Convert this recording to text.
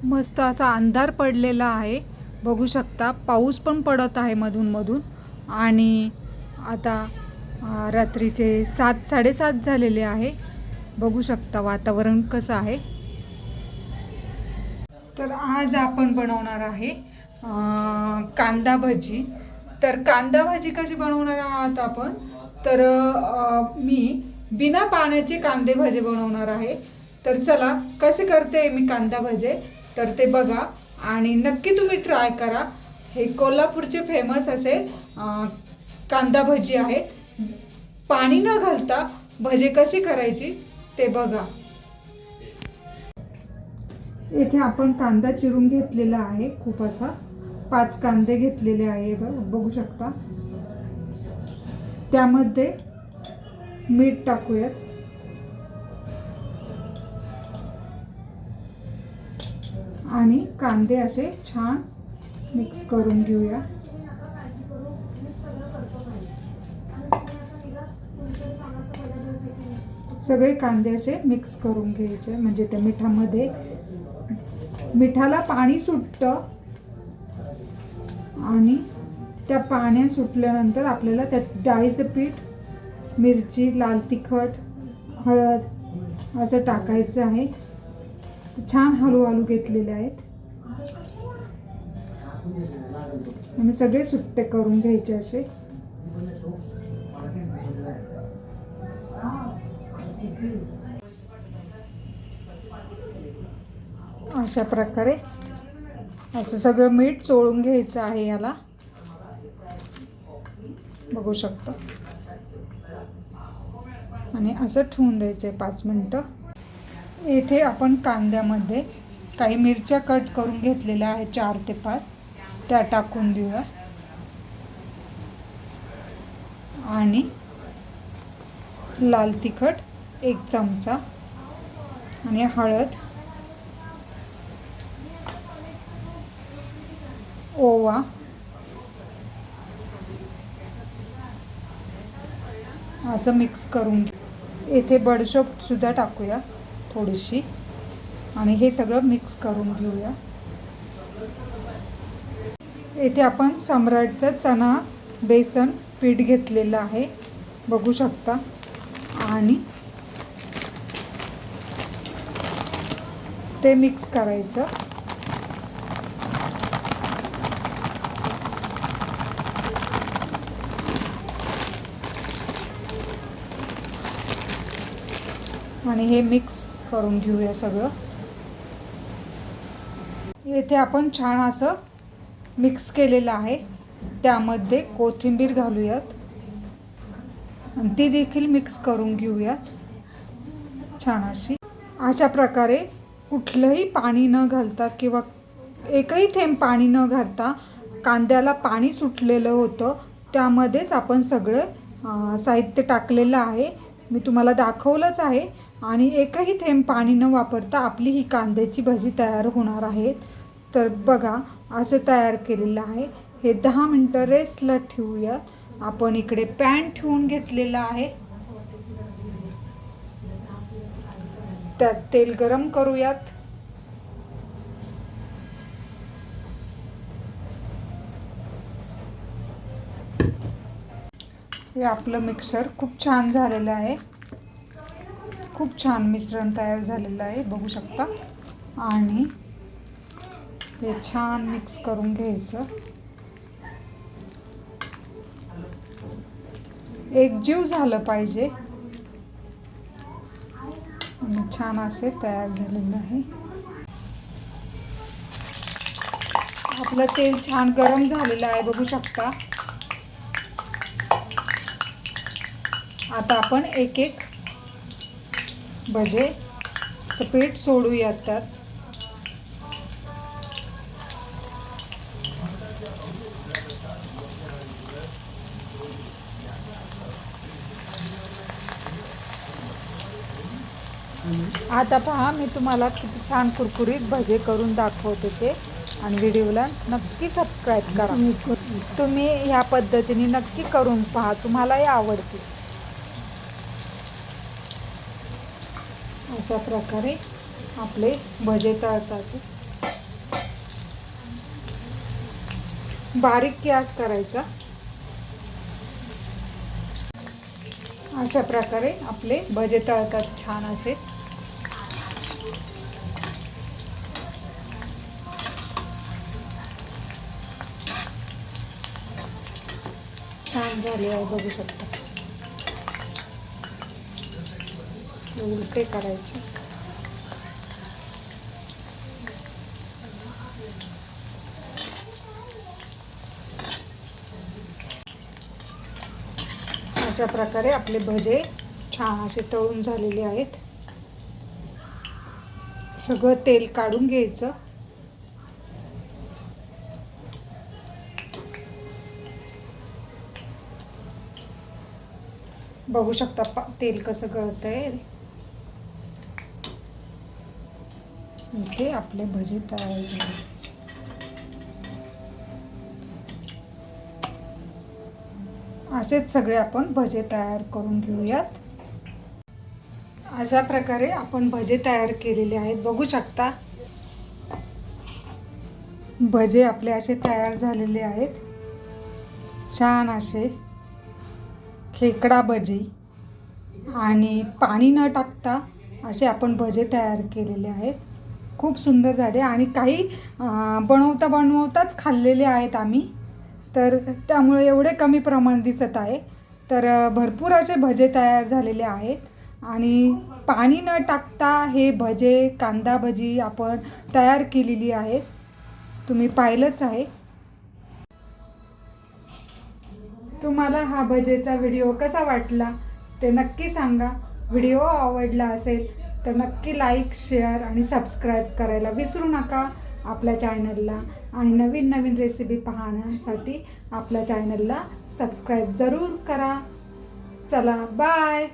मस्त असा अंधार पडलेला आहे, बघू शकता. पाऊस पण पडत आहे मधून मधून. आणि आता रात्रीचे 7:30 झालेले आहे. बघू शकता वातावरण कसं आहे. तर आज आपण बनवणार आहे कांदा भजी. तर कांदा भजी कशी बनवणार आहात आपण, तर मी बिना पाण्याचे कांदे भजे बनवणार आहे. तर चला कसे करते मी कांदा भजे, तर ते बघा आणि नक्की तुम्ही ट्राय करा. हे कोल्हापूरचे फेमस असे कांदा भजी आहेत. पाणी न घालता भजे कशी करायची ते बघा. येथे आपण कांदा चिरून घेतलेला आहे, खूप असा 5 कांदे घेतलेले आहे, बघू शकता. त्यामध्ये मीठ टाकूयात आणि कांदे असे छान मिक्स करून घेऊया. सगळे कांदे असे मिक्स करून घ्यायचे, म्हणजे त्या मिठामध्ये मिठाला पाणी सुटतं आणि त्या पाण्या सुटल्यानंतर आपल्याला त्यात डाळीचं पीठ, मिरची, लाल तिखट, हळद असं टाकायचं आहे. छान हळूहळू घेतलेले आहेत आणि सगळे सुट्टे करून घ्यायचे असे. अशा प्रकारे असं सगळं मीठ चोळून घ्यायचं आहे याला, बघू शकता. आणि असं ठेवून द्यायचं 5 मिनिटं. येथे आपण कांद्यामध्ये काही मिरच्या कट करून घेतलेल्या आहेत, 4 ते 5, त्या टाकून देऊया. आणि लाल तिखट 1 चमचा आणि हळद, ओवा, असं मिक्स करून येथे बडीशेप सुद्धा टाकूया थोडीशी आणि हे सगळं मिक्स करून घेऊया. येथे आपण सम्राटचं चणा बेसन पीठ घेतलेलं आहे, बघू शकता. आणि ते मिक्स करायचं. आणि हे मिक्स करून घेऊया सगळं. येथे आपण छान असं मिक्स केलेलं आहे. त्यामध्ये कोथिंबीर घालूयात आणि ती देखील मिक्स करून घेऊयात छान अशी. अशा प्रकारे कुठलंही पाणी न घालता किंवा एकही थेंब पाणी न घालता, कांद्याला पाणी सुटलेलं होतं त्यामध्येच आपण सगळं साहित्य टाकलेलं आहे. मी तुम्हाला दाखवलंच आहे. आणि एकही थेंब पाणी न वापरता आपली ही कांद्याची भजी तयार होणार आहे. तर बघा असं तयार केलेलं आहे. हे 10 मिनटं रेस्टला ठेवूयात. आपण इकडे पॅन ठेवून घेतलेला आहे, त्यात तेल गरम करूयात. हे आपलं मिक्सर खूप छान झालेलं आहे, खूप छान मिश्रण तयार झालेलं आहे, बघू शकता. आणि हे छान मिक्स करून घ्यायचं. एकजीव झालं पाहिजे. आणि छान असे तयार झालेलं आहे. आपलं तेल छान गरम झालेलं आहे, बघू शकता. आता आपण एक एक भजेचं पीठ सोडूयात त्यात. आता पहा मी तुम्हाला किती छान कुरकुरीत भजे करून दाखवते ते. आणि व्हिडिओला नक्की सबस्क्राईब करा. तुम्ही ह्या पद्धतीने नक्की करून पहा, तुम्हालाही आवडतील. अशा प्रकारे आपले भजे तळतात. बारीक गॅस करायचा. अशा प्रकारे आपले भजे तळतात छान असे. छान झाले आहे बघू शकता. उलटे करायचे. अशा प्रकारे आपले भजे छान असे तळून झालेले आहेत. सगळं तेल काढून घ्यायचं. बघू शकता तेल कसं गळतंय. इथे आपले भजे तयार झाले. असेच सगळे आपण भजे तयार करून घेऊयात. अशा प्रकारे आपण भजे तयार केलेले आहेत बघू शकता. भजे आपले असे तयार झालेले आहेत. छान असे खेकडा भजी आणि पाणी न टाकता असे आपण भजे तयार केलेले आहेत. खूप सुंदर झाले आणि काही बनवताच खाल्लेले आहेत आम्ही, तर त्यामुळे एवढे कमी प्रमाण दिसत आहे. तर भरपूर असे भजे तयार झालेले आहेत आणि पाणी न टाकता हे भजे कांदा भजी आपण तयार केलेली आहेत. तुम्ही पाहिलंच आहे. तुम्हाला हा भजेचा व्हिडिओ कसा वाटला ते नक्की सांगा. व्हिडिओ आवडला असेल तर नक्की लाईक, शेअर आणि सबस्क्राईब करायला विसरू नका आपल्या चॅनलला. आणि नवीन नवीन रेसिपी पाहण्यासाठी आपल्या चॅनलला सबस्क्राईब जरूर करा. चला बाय.